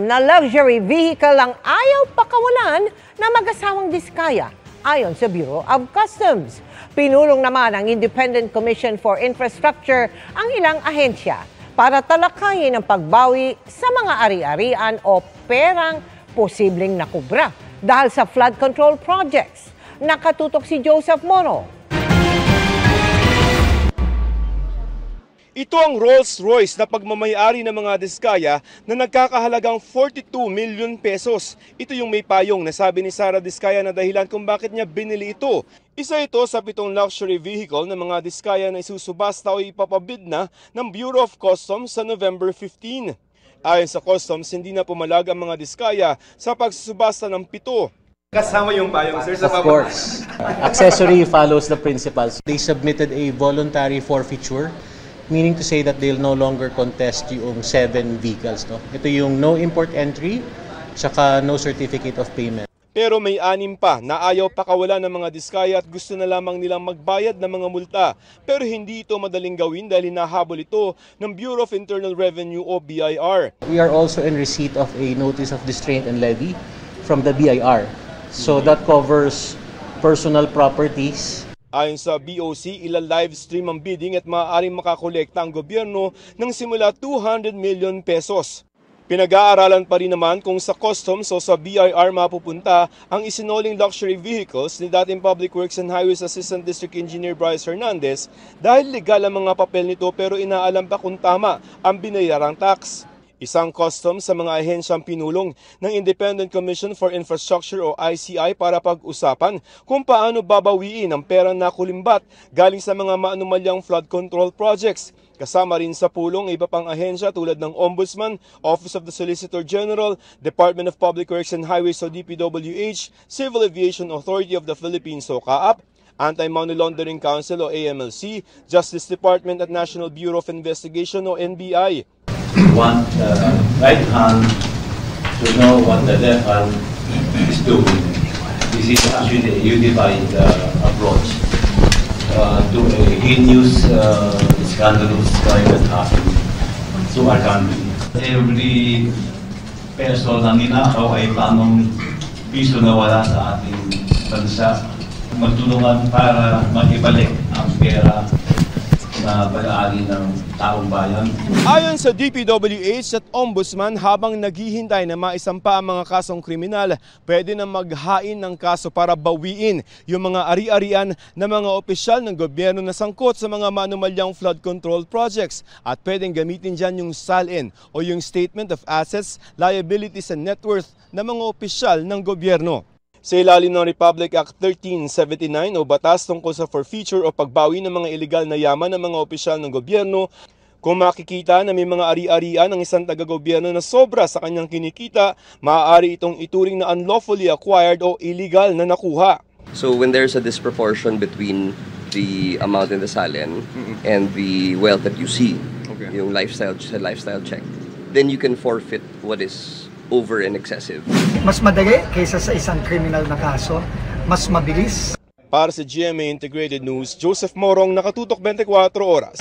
na luxury vehicle ang ayaw pakawalan ng mag-asawang Diskaya, ayon sa Bureau of Customs. Pinulong naman ng Independent Commission for Infrastructure ang ilang ahensya para talakayin ang pagbawi sa mga ari-arian o perang posibleng nakubra dahil sa flood control projects. Nakatutok si Joseph Moro. Ito ang Rolls-Royce na pagmamayari ng mga Diskaya na nagkakahalagang 42 million pesos. Ito yung may payong na sabi ni Sara Diskaya na dahilan kung bakit niya binili ito. Isa ito sa 7 luxury vehicle ng mga Diskaya na isusubasta o ipapabid na ng Bureau of Customs sa November 15. Ayon sa Customs, hindi na pumalag ang mga Diskaya sa pagsusubasta ng 7. Kasama yung payong, sir, sa Of course. Accessory follows the principles. They submitted a voluntary forfeiture, meaning to say that they'll no longer contest yung 7 vehicles. No? Ito yung no import entry, saka no certificate of payment. Pero may 6 pa na ayaw pakawala ng mga Diskaya at gusto na lamang nilang magbayad ng mga multa. Pero hindi ito madaling gawin dahil hinahabol ito ng Bureau of Internal Revenue o BIR. We are also in receipt of a notice of distraint and levy from the BIR. So that covers personal properties. Ayon sa BOC, ila-live stream ang bidding at maaaring makakolekta ang gobyerno ng simula 200 million pesos. Pinag-aaralan pa rin naman kung sa Customs o sa BIR mapupunta ang isinoling luxury vehicles ni dating Public Works and Highways Assistant District Engineer Bryce Hernandez dahil legal ang mga papel nito pero inaalam pa kung tama ang binayarang tax. Isang Customs sa mga ahensyang pinulong ng Independent Commission for Infrastructure o ICI para pag-usapan kung paano babawiin ang perang nakulimbat galing sa mga maanumalyang flood control projects. Kasama rin sa pulong iba pang ahensya tulad ng Ombudsman, Office of the Solicitor General, Department of Public Works and Highways o DPWH, Civil Aviation Authority of the Philippines o CAAP, Anti-Money Laundering Council o AMLC, Justice Department at National Bureau of Investigation o NBI. Want the right hand to know what the left hand is doing. This is actually a unified approach to a heinous, scandalous crime that happened to our country. Every peso na ninakaw ay planong piso na wala sa ating bansa. Magtulungan para makibalik ang pera na pag-aari ng taong bayan. Ayon sa DPWH at Ombudsman, habang naghihintay na maisampa ang mga kasong kriminal, pwede na maghain ng kaso para bawiin yung mga ari-arian na mga opisyal ng gobyerno na sangkot sa mga maanumalyang flood control projects at pwedeng gamitin dyan yung SALN o yung Statement of Assets, Liabilities and Net Worth ng mga opisyal ng gobyerno. Sa ilalim ng Republic Act 1379 o batas tungkol sa forfeiture o pagbawi ng mga iligal na yaman ng mga opisyal ng gobyerno, kung makikita na may mga ari-arian ng isang taga-gobyerno na sobra sa kanyang kinikita, maaari itong ituring na unlawfully acquired o illegal na nakuha. So when there's a disproportion between the amount in the SALN and the wealth that you see, yung lifestyle check, then you can forfeit what is over and excessive. Mas madali kaysa sa isang criminal na kaso, mas mabilis. Para sa GMA Integrated News, Joseph Morong, nakatutok 24 oras.